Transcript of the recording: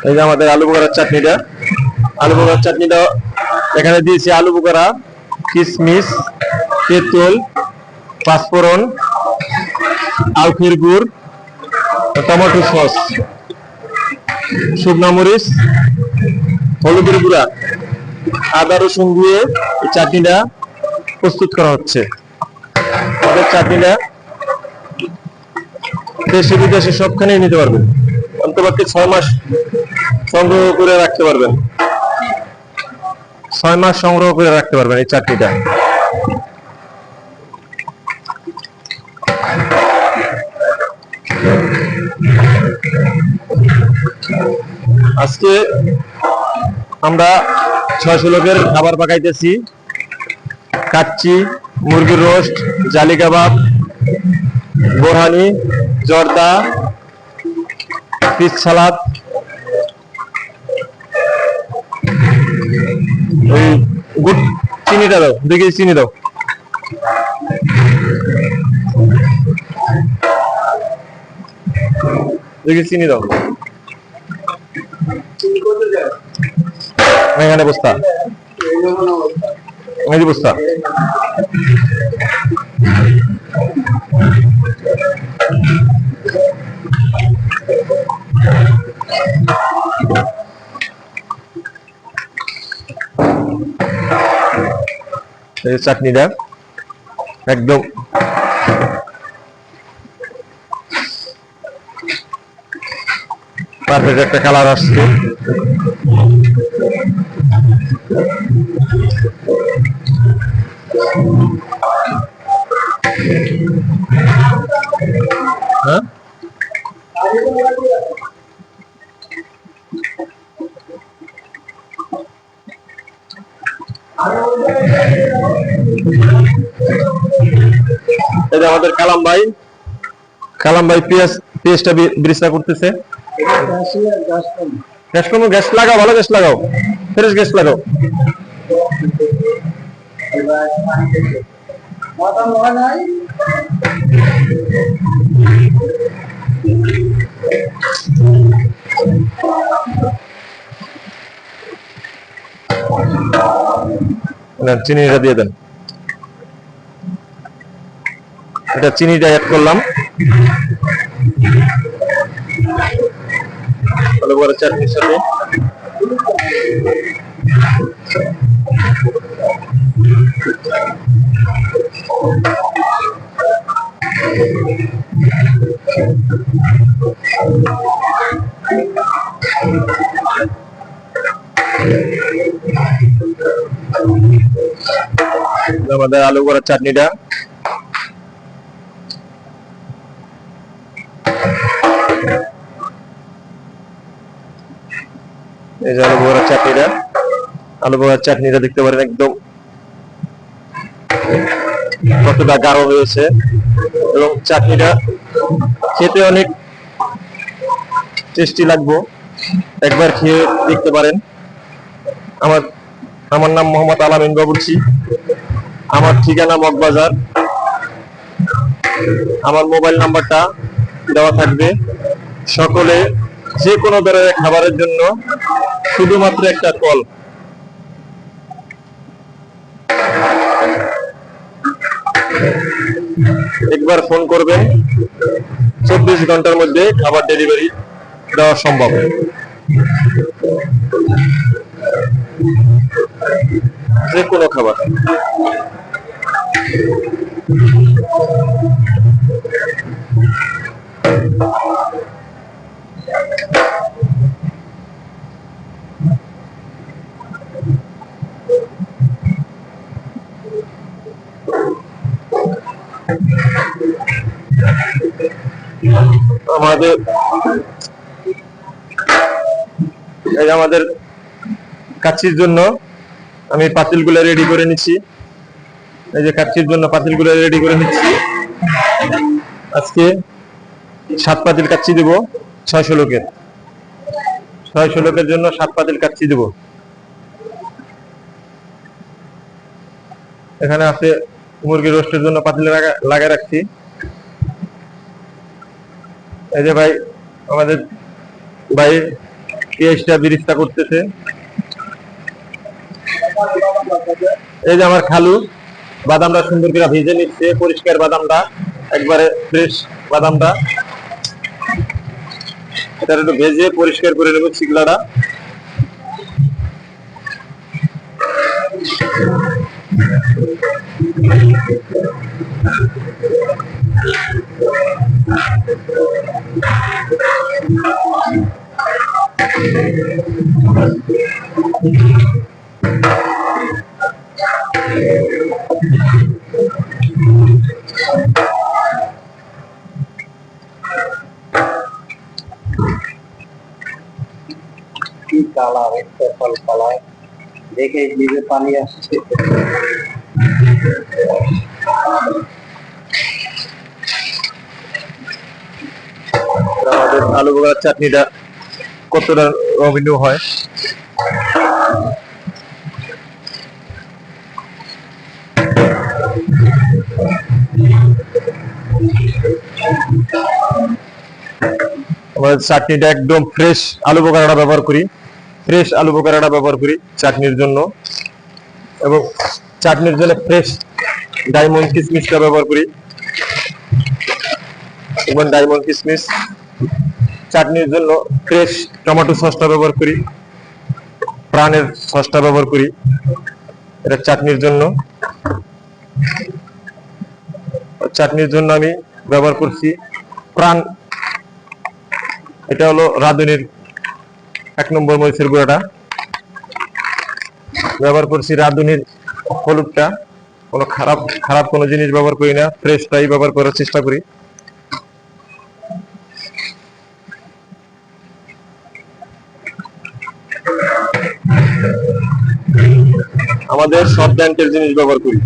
এই যে আমাদের আলু বোখারার চাটনিটা, আলু বোখারার চাটনিটা এখানে দিয়েছি আলু বোখারা, কিশমিশ, তেঁতুল, পাঁচফোড়ন, আউখির গুড়, টমেটো সস, শুকনো মরিচ, হলুদের গুঁড়া, আদা রসুন দিয়ে এই চাটনিটা প্রস্তুত করা হচ্ছে। আমাদের চাটনিটা দেশে বিদেশে সবখানেই নিতে পারবেন, অন্তপক্ষে 6 মাস সংগ্রহ করে রাখতে পারবেন, 6 মাস সংগ্রহ করে রাখতে পারবেন এই চাটনিটা। আজকে আমরা 600 লোকের খাবার পাকাইতেছি। কাচ্চি, মুরগির রোস্ট, জালি কাবাব, বোরহানি, জর্দা, ফিশ সালাদ, ওই গুড়, চিনিটা দাও, 2 কেজি চিনি দাও। চিনি দাও এখানে বস্তা, বস্তা। এই চাটনিটা একদম পারফেক্ট একটা কালার আসছে। হ্যাঁ, এটা আমাদের কালাম ভাই পেঁয়াজটা ব্রিজটা করতেছে। গ্যাস লাগাও, ভালো গ্যাস লাগাও, ফ্রেশ গ্যাস লাগাও। চিনিটা দিয়ে দেন, এটা চিনিটা অ্যাড করলাম। ভালো করে চাটনির সাথে আমাদের আলু বড়ার চাটনিটা এই যে আলু বড়ার চাটনিটা দেখতে পারেন একদম কতটা গাঢ় হয়েছে, এবং চাটনিটা খেতে অনেক টেস্টি লাগবে, একবার খেয়ে দেখতে পারেন। আমার নাম মোহাম্মদ আলামিন বাবুর্চি, আমার ঠিকানা মগবাজার, আমার মোবাইল নাম্বারটা দেওয়া থাকবে। সকলে যে কোনো ধরনের খাবারের জন্য শুধুমাত্র একটা কল, একবার ফোন করবেন, 24 ঘন্টার মধ্যে খাবার ডেলিভারি দেওয়া সম্ভব। যে কোনো খাবার। আমাদের কাচ্চির জন্য আমি পাতিলগুলো রেডি করে নিচ্ছি। এই যে কাচ্চির জন্য পাতিলগুলো রেডি করে নিচ্ছি। আজকে 7 পাতিল কাচ্চি দেব 600 লোকের। 600 লোকের জন্য 7 পাতিল কাচ্চি দেব। এখানে আছে মুরগি রোস্টের জন্য পাতিল লাগিয়ে রাখছি। এই যে ভাই, আমাদের ভাই পেঁয়াজটা বিরিস্তা করতেছে। এই যে আমার খালু বাদামটা সুন্দর করে ভেজে নিচ্ছে, পরিষ্কার বাদামটা, একবারে ফ্রেশ বাদামটা। এটা একটু ভেজে পরিষ্কার করে নেব চিকলাটা। কি কালার, একটা ফল কালার দেখে জিভে পানি আসছে। আমাদের আলু বগার চাটনিটা কতটা রমণীয় হয়। আমাদের চাটনিটা একদম ফ্রেশ আলু বোখারাটা ব্যবহার করি, ফ্রেশ আলু বোখারাটা ব্যবহার করি চাটনির জন্য, এবং চাটনির জন্য ফ্রেশ ডায়মন্ড কিসমিসটা ব্যবহার করি। এবং ডায়মন্ড কিসমিস চাটনির জন্য ফ্রেশ টমেটো সসটা ব্যবহার করি, প্রাণের সসটা ব্যবহার করি এটা চাটনির জন্য। চাটনির জন্য আমি ব্যবহার করছি প্রাণ, এটা হলো রাঁধুনির 1 নম্বর মরিচের গুঁড়াটা ব্যবহার করছি, রাঁধুনির হলুদটা। কোনো খারাপ কোনো জিনিস ব্যবহার করি না, ফ্রেশটাই ব্যবহার করার চেষ্টা করি। আমাদের সব ব্র্যান্ডের জিনিস ব্যবহার করি।